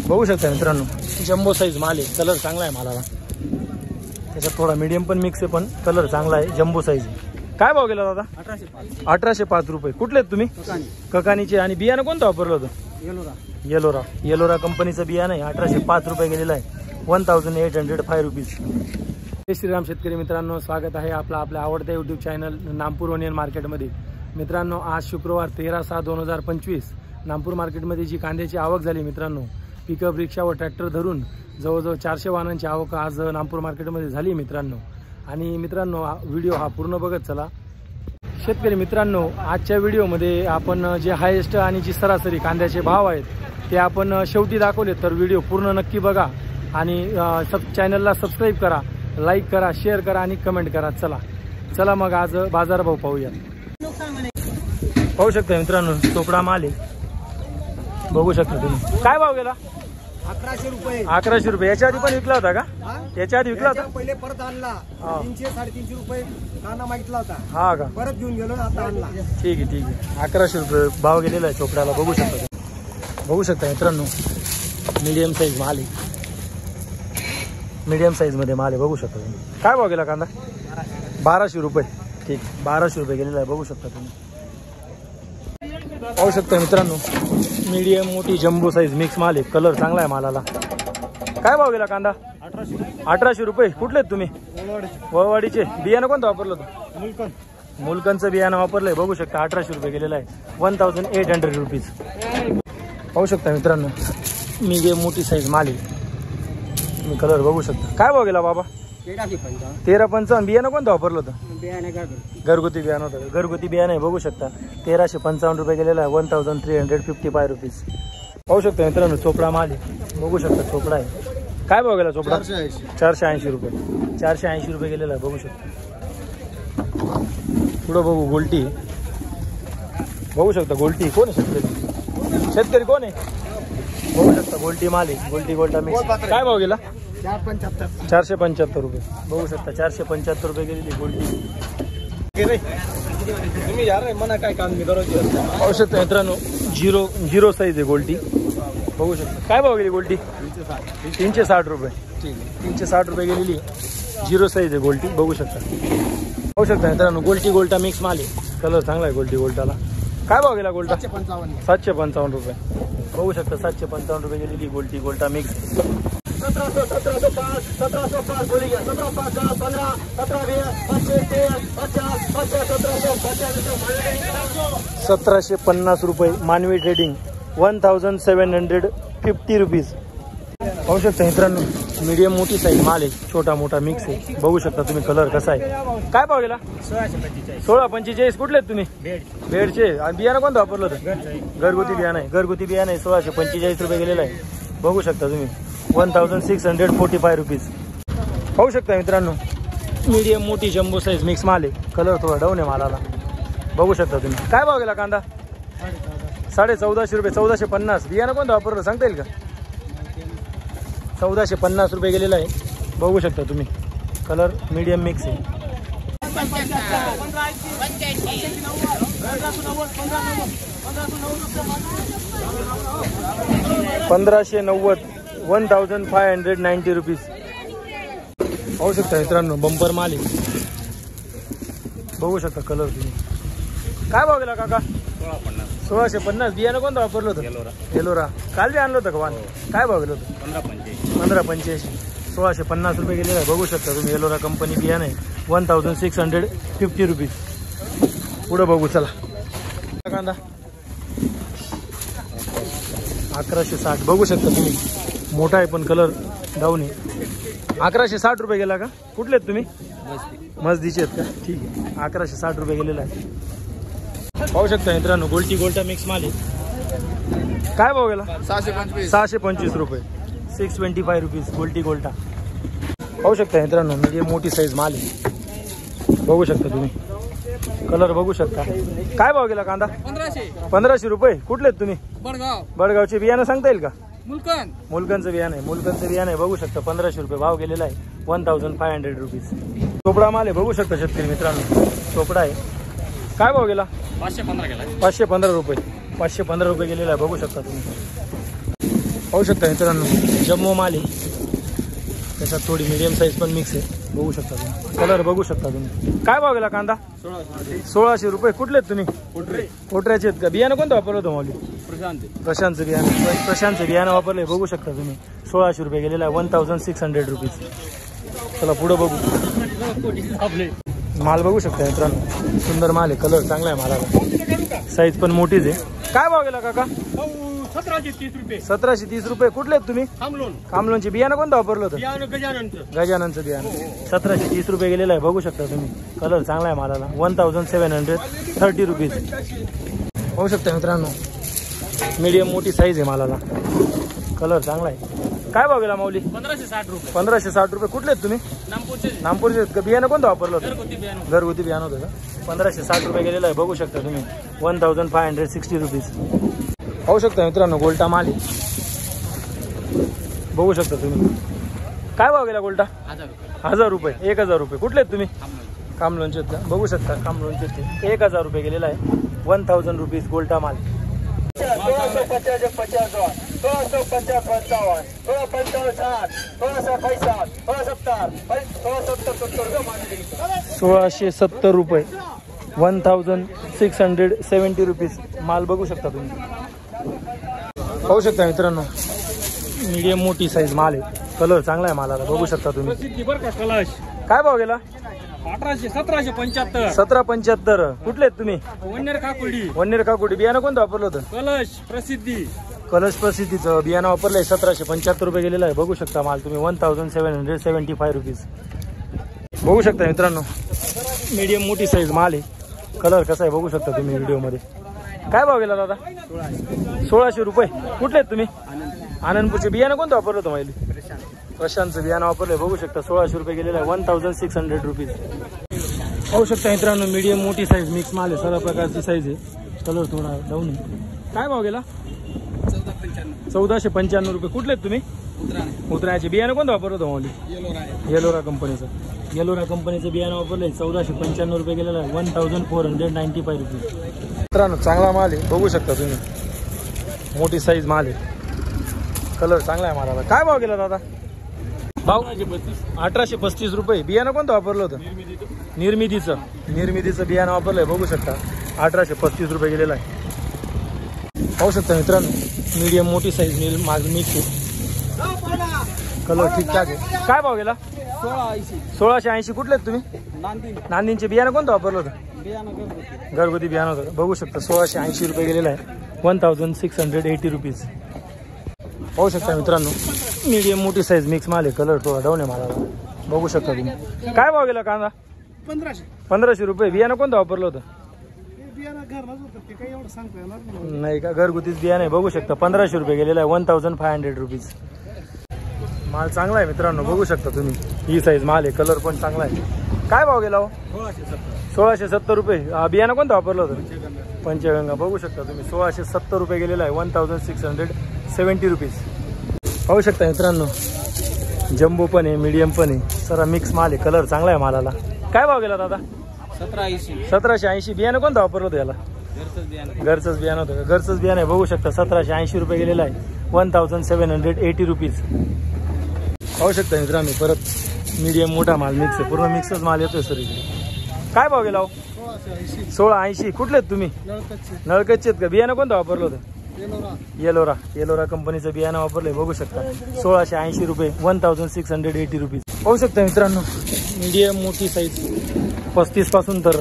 बघू शकता मित्रांनो, जम्बो साईज माल आहे, कलर चांगला आहे मालाला, त्याच्यात थोडा मीडियम पण मिक्स आहे, पण कलर चांगला आहे, जम्बो साईज आहे। काय भाव गेला दादा? 1805 रुपये। कुठले आहेत तुम्ही? ककानीचे। आणि बियाणं कोणतं वापरलं होतं? येलोरा कंपनीचं बियाणं आहे, 1805 रुपये गेलेलं आहे, 1805 रुपीज। जय श्रीराम शेतकरी मित्रांनो, स्वागत आहे आपल्या आवडत्या यूट्यूब चॅनल नामपूर ओनियन मार्केटमध्ये। मित्रांनो, आज शुक्रवार 13/6/2025 नामपूर मार्केटमध्ये जी कांद्याची आवक झाली मित्रांनो, पिकअप रिक्षा व ट्रॅक्टर धरून जवळजवळ 400 वाहनांची आवक आज नामपूर मार्केटमध्ये झाली मित्रांनो। आणि मित्रांनो, व्हिडिओ हा पूर्ण बघत चला। शेतकरी मित्रांनो, आजच्या व्हिडिओमध्ये आपण जे हायेस्ट आणि जी सरासरी कांद्याचे भाव आहेत ते आपण शेवटी दाखवले, तर व्हिडिओ पूर्ण नक्की बघा आणि चॅनलला सबस्क्राईब करा, लाईक करा, शेअर करा आणि कमेंट करा। चला मग आज बाजारभाव पाहूया। पाहू शकता मित्रांनो, चोपडा माल आहे, बघू शकता तुम्ही। काय भाव गेला? 1100 रुपये। 1100 रुपये। याच्या आधी पण विकला होता का? याच्या आधी विकला होता? पहिले परत आणला, 300-350 रुपये कांदा मागितला होता, हा का? परत घेऊन गेलो ना, आता आणला। ठीक आहे 1100 रुपये भाव गेलेला आहे चोपड्याला, बघू शकता मित्रांनो, मीडियम साईज माल आहे, मीडियम साईज मध्ये माल आहे, बघू शकता तुम्ही। काय भाव गेला कांदा? 1200 रुपये। ठीक, 1200 रुपये गेलेला आहे, बघू शकता तुम्ही। पाहू शकता मित्रांनो, मीडियम मोठी जम्बो साईज मिक्स माल आहे, कलर चांगला आहे मालाला। काय भाव गेला कांदा? 1800 रुपये। कुठले आहेत तुम्ही? वळवाडीचे। बियाणं कोणतं वापरलं होतं? मुलकनचं बियाणं वापरलंय, बघू शकता 1800 रुपये गेलेलं आहे, 1800 रुपीज। पाहू शकता मित्रांनो, मीडियम मोठी साईज माल आहे, तुम्ही कलर बघू शकता। काय भाव गेला बाबा? 1355। बियाणं कोणतं वापरलं होतं? घरगुती बियाणं होतं, घरगुती बियाणं आहे, बघू शकता 1355 रुपये गेलेला आहे, 1355 रुपीज। पाहू शकता मित्रांनो, चोपडा माल आहे, बघू शकता चोपडा आहे। काय भाव गेला चोपडा? 480 रुपये। 480 रुपये गेलेला आहे, बघू शकता। पुढं बघू गोल्टी, बघू शकता गोल्टी। कोण आहे शेतकरी? शेतकरी कोण आहे? बघू शकता गोल्टी माल आहे, गोल्टी गोल्टा मिक्स। काय भाव गेला? 475 रुपये, बघू शकता 475 रुपये गेलेली गोल्टी। तुम्ही यार मना काय काम मी दररोज पाहू शकता मित्रांनो, झिरो साईज आहे गोल्टी, बघू शकता। काय भाव गेली गोल्टी? 360 रुपये। ठीक आहे, 360 रुपये गेलेली, झिरो साईज आहे गोल्टी, बघू शकता। पाहू शकता मित्रांनो, गोल्टी गोल्टा मिक्स माल आहे, कलर चांगला आहे गोल्टी गोल्टाला। काय भाव गेला गोल्टा? 755 रुपये, बघू शकता 755 रुपये गेलेली गोल्टी गोल्टा मिक्स। 1750 रुपये मानवी ट्रेडिंग, 1750 रुपीज। पाहू शकता मित्रांनो, मीडियम मोठी साईज माल आहे, छोटा मोठा मिक्स आहे, बघू शकता तुम्ही कलर कसा आहे। काय भाव गेला? 1645। कुठले आहेत तुम्ही? बेडचे। आणि बियाणं कोणतं वापरलं होतं? घरगुती बियाणं आहे, घरगुती बियाणं आहे, 1645 रुपये गेलेलं आहे, बघू शकता तुम्ही, 1645 रुपीज। पाहू शकता मित्रांनो, मीडियम मोठी जम्बो साईज मिक्स माल आहे, कलर थोडा डाऊन आहे मालाला, बघू शकता तुम्ही। काय भाव गेला कांदा? 1450 रुपये। 1450। बियाणं कोणतं वापरलं सांगता येईल का? 1450 रुपये गेलेला आहे, बघू शकता तुम्ही, कलर मीडियम मिक्स आहे। 1590, 1590 रुपीज। पाहू शकता मित्रांनो, बंपर माल आहे, बघू शकता कलर तुम्ही। काय भाव गेला काका? 1650। बियाणं कोणतं वापरलं होतं? येलोरा। काल बी आणलं होतं का वाण? काय भाव गेलं होतं? 1585। 1650 रुपये गेलेला आहे, बघू शकता तुम्ही, येलोरा कंपनी बियाणं आहे, 1650 रुपीज। पुढं बघू चला। कांदा 1160, बघू शकता तुम्ही, मोठा आहे पण कलर डाऊन आहे। 1160 रुपये गेला का? कुठले आहेत तुम्ही? मस्दीचे आहेत का? ठीक आहे, 1160 रुपये गेलेला आहे। पाहू शकता मित्रांनो, गोल्टी गोल्टा मिक्स माल आहे। काय भाव गेला? 625 रुपये। 625 रुपीज गोल्टी गोल्टा। पाहू शकता मित्रांनो, मीडियम मोठी साईज माल आहे, बघू शकता तुम्ही, कलर बघू शकता। काय भाव गेला कांदा? 1500 रुपये। कुठले आहेत तुम्ही? बडगावचे। बियाणं सांगता येईल का? मुलकनचं बियाणं आहे, मुलकनचं बियाणं आहे, बघू शकता 1500 रुपये भाव गेलेला आहे, 1500 रुपीज। चोपडा माल आहे, बघू शकता शेतकरी मित्रांनो, चोपडा आहे। काय भाव गेला? 515 गेला, 515 रुपये। 515 रुपये गेलेला आहे, बघू शकता तुम्ही। पाहू शकता मित्रांनो जम्बो माल आहे, त्याच्यात थोडी मीडियम साईज पण मिक्स आहे, बघू शकता तुम्ही. कलर बघू शकता तुम्ही. काय भाव गेला कांदा? 1600 रुपये. कुठले आहेत तुम्ही? कोटऱ्याचे आहेत का? बियाणं कोणतं वापरलं होतं माऊली? प्रशांतचं बियाणं. प्रशांतचं बियाणं वापरलंय, बघू शकता तुम्ही. 1600 रुपये गेलेला आहे, 1600 रुपीज. चला पुढं बघू. माल बघू शकता मित्रांनो, सुंदर माल आहे, कलर चांगला आहे मालाला, साईज पण मोठीच आहे. काय भाव गेला काका? 1730 रुपये. 1730 रुपये. कुठले आहेत तुम्ही? कामलोनचे. बियाणं कोणतं वापरलं होतं? गजाननचं बियाणं. 1730 रुपये गेलेलं आहे, बघू शकता तुम्ही. कलर चांगला आहे मालाला, 1730 रुपीज. बघू शकता मित्रांनो, मीडियम मोठी साईज आहे मालाला, कलर चांगला आहे. काय भाव गेला माऊली? 1560 रुपये. 1560 रुपये. कुठले आहेत तुम्ही? नागपूरचे आहेत का? बियाणं कोणतं वापरलं होतं? घरगुती बियाणं होतं का? 1560 रुपये गेलेलं आहे, बघू शकता तुम्ही. 1560 रुपीज. पाहू शकता मित्रांनो, गोल्टा माल आहे, बघू शकता तुम्ही. काय भाव गेला गोल्टा? 1000 रुपये. 1000 रुपये. कुठले आहेत तुम्ही? कामलोनचे आहेत का? बघू शकता कामलोनचे आहेत ते. 1000 रुपये गेलेला आहे, 1000 रुपीज गोल्टा माल. 1650 55 1650 55 1650 1660 1670 रुपये, 1670 रुपीज. माल बघू शकता तुम्ही. पाहू शकता मित्रांनो, मीडियम मोठी साईज माल आहे, कलर चांगला आहे मालाला, बघू शकता तुम्ही. काय भाव गेला? 1775. 1775. कुठले आहेत तुम्ही? वन्नेर काकुडी. बियाणं कोणतं वापरलं होतं? कलश प्रसिद्धीचं बियाणं वापरलंय. 1775 रुपये गेलेलं आहे, बघू शकता माल तुम्ही. 1775 रुपीज. बघू शकता मित्रांनो, मीडियम मोठी साईज माल आहे, कलर कसा आहे बघू शकता तुम्ही व्हिडिओमध्ये. काय भाव गेला दादा? 1600 रुपये. कुठले आहेत तुम्ही? आनंदपूरचे. बियाणं कोणतं वापरलं होतं माहिती? प्रशांतचं बियाणं वापरलंय, बघू शकता. 1600 रुपये गेलेलं आहे, 1600 रुपीज. पाहू शकता मित्रांनो, मीडियम मोठी साईज मिक्स माल आहे, सर्व प्रकारची साईज आहे, कलर थोडा डाऊन आहे. काय भाव गेला? 1495 रुपये. कुठले आहेत तुम्ही? उतरायचे. बियाणं कोणतं वापरलं होतं माऊली? येलोरा कंपनीचं. येलोरा कंपनीचं बियाणं वापरलंय, 1495 रुपये गेलेलं आहे, 1495 रुपीज. मित्रांनो चांगला माल आहे, बघू शकता तुम्ही. मोठी साईज माल आहे, कलर चांगला आहे मालाला. काय भाव गेला दादा? भाव 1835 रुपये. बियाणं कोणतं वापरलं होतं? निर्मितीचं बियाणं वापरलंय, बघू शकता. 1835 रुपये गेलेलं आहे. पाहू शकता मित्रांनो, मीडियम मोठी साईज माल मिक्स आहे, कलर ठीकठाक आहे. काय भाव गेला? 1680. कुठले आहेत तुम्ही? नांदींचे. बियाणं कोणतं वापरलं होतं? घरगुती बियाणं होतं, बघू शकता. 1680 रुपये गेलेलं आहे, 1680 रुपीज. पाहू शकता मित्रांनो, मीडियम मोठी साईज मिक्स माल आहे, कलर थोडा डाऊन आहे मालाला, बघू शकता तुम्ही. काय भाव गेला कांदा? 1500 रुपये. बियाणं कोणतं वापरलं होतं? नाही का? घरगुतीच बियाणं आहे, बघू शकता. 1500 रुपये गेलेलं आहे, 1500 रुपीज. माल चांगला आहे मित्रांनो, बघू शकता तुम्ही. ही साईज माल आहे, कलर पण चांगला आहे. काय भाव गेला हो? 1670 रुपये. बियाणं कोणतं वापरलं होतं? पंचगंगा. बघू शकता तुम्ही, 1670 रुपये गेलेला आहे, 1670 रुपीज. पाहू शकता मित्रांनो, जम्बो पण आहे, मीडियम पण आहे, जरा मिक्स माल आहे, कलर चांगला आहे मालाला. काय भाव गेला दादा? 1780. बियाणं कोणतं वापरलं होतं याला? घरचंच बियाणं होतं का? घरचंच बियाणं आहे, बघू शकता. 1780 रुपये गेलेला आहे, 1780 रुपीज. पाहू शकता मित्रांनो, परत मीडियम मोठा माल मिक्स आहे, पूर्ण मिक्सच माल येतोय सर इकडे. काय भाव गेला हो? 1680. कुठले आहेत तुम्ही? नळकच्चे आहेत का? बियाणं कोणतं वापरलं होतं? येलोरा कंपनीचं बियाणं वापरलंय, बघू शकता. 1680 रुपये, 1680 रुपीज. पाहू शकता मित्रांनो, मीडियम मोठी साईज 35 पासून तर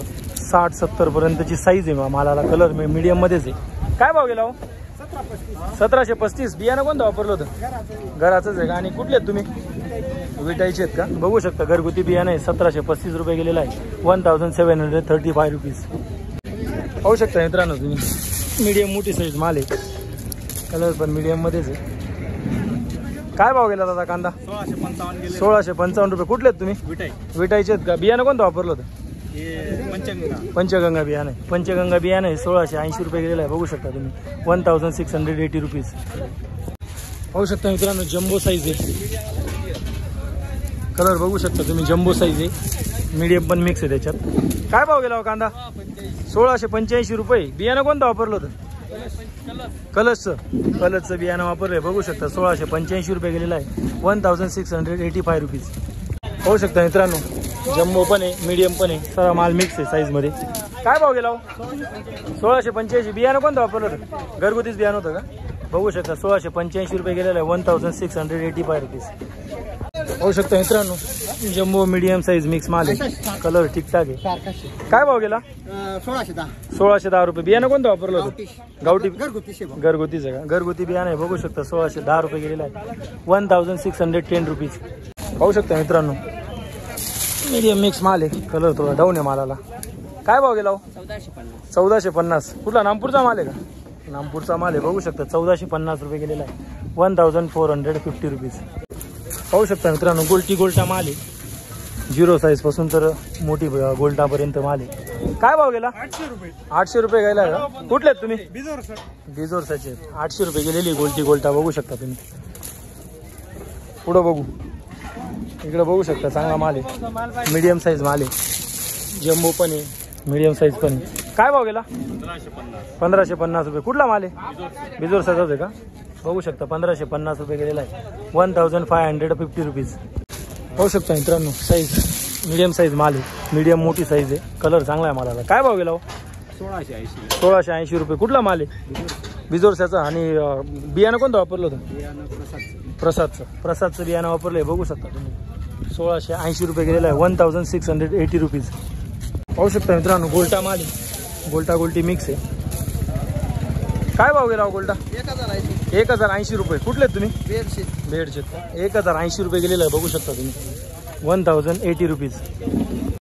60-70 पर्यंतची साईज आहे मालाला, कलर मीडियम मध्येच आहे. काय भाव गेला हो? 1735. बियाणं कोणतं वापरलं होतं? घराचंच आहे का? आणि कुठले आहेत तुम्ही? विटायचे आहेत का? बघू शकता, घरगुती बियाणं आहे, 1735 रुपये गेलेला आहे, 1735 रुपीज. पाहू शकता मित्रांनो तुम्ही, मीडियम मोठी साईज माल आहे, कलर पण मीडियम मध्येच आहे. काय भाव गेला दादा कांदा? 1655 रुपये. कुठले आहेत तुम्ही? विटायचे आहेत का? बियाणं कोणतं वापरलं होतं? पंचगंगा बियाणं आहे. पंचगंगा बियाणं आहे, 1680 रुपये गेलेलं आहे, बघू शकता तुम्ही, 1680 रुपीज. पाहू शकता मित्रांनो, जम्बो साईज आहे, कलर बघू शकता तुम्ही, जम्बो साईज आहे, मीडियम पण मिक्स आहे त्याच्यात. काय भाव गेला हो कांदा? 1685 रुपये. बियाणं कोणतं वापरलं होतं? कलर्सचं बियाणं वापरलंय बघू शकता 1685 रुपये गेलेलं आहे 1685 रुपीज. पाहू शकता मित्रांनो जम्बो पण आहे मीडियम पण आहे सर्व माल मिक्स आहे साईजमध्ये. काय भाव गेला 1685. बियाणं कोणतं वापरलं होतं घरगुतीच बियाणं होतं का? बघू शकता 1685 रुपये गेलेलं आहे 1685 रुपीज. पाहू शकता मित्रांनो जम्बो मीडियम साईज मिक्स माल आहे कलर ठीकठाक आहे. काय भाव गेला 1610 रुपये. बियाणं कोणतं वापरलं होतं गावठी घरगुतीच आहे का? घरगुती बियाणं आहे बघू शकता 1610 रुपये गेलेलं आहे 1610 रुपीज. पाहू शकता मित्रांनो मीडियम मिक्स माल आहे कलर थोडा डाऊन आहे मालाला. काय भाव गेला 1450. कुठला नागपूरचा माल आहे का? नागपूरचा माल आहे बघू शकता 1450 रुपये गेलेला आहे 1450 रुपीज. पाहू शकता मित्रांनो गोल्टा माल आहे 0 साईज पासून तर मोठी गोल्टापर्यंत माल आहे. काय भाव गेला 800 रुपये गेला का? कुठले आहेत तुम्ही? बिजोरसाचे 800 रुपये गेलेली गोल्टा बघू शकता तुम्ही. पुढं बघू इकडे बघू शकता चांगला माल आहे मीडियम साईज माल आहे जम्बो पण आहे मीडियम साईज पण आहे. काय भाव गेला 1550 रुपये. कुठला माल आहे बिजोरसाचाच आहे का? बघू शकता 1550 रुपये गेलेला आहे 1550 रुपीज. पाहू शकता मित्रांनो साईज मीडियम साईज माल आहे मीडियम मोठी साईज आहे कलर चांगला आहे मालाला. काय भाव गेला 1680 रुपये. कुठला माल आहे बिजोरसाचा आणि बियाणं कोणतं वापरलं होतं प्रसादचं बियाणं वापरलंय बघू शकता तुम्ही 1680 रुपये गेलेला आहे 1680 रुपीज. पाहू शकता मित्रांनो गोल्टा माल आहे गोल्टी मिक्स आहे. काय भाव गेला गोल्टा 1080 रुपये. कुठले तुम्ही बेडशेत 1080 रुपये गेलेला आहे बघू शकता तुम्ही 1080 रुपीज.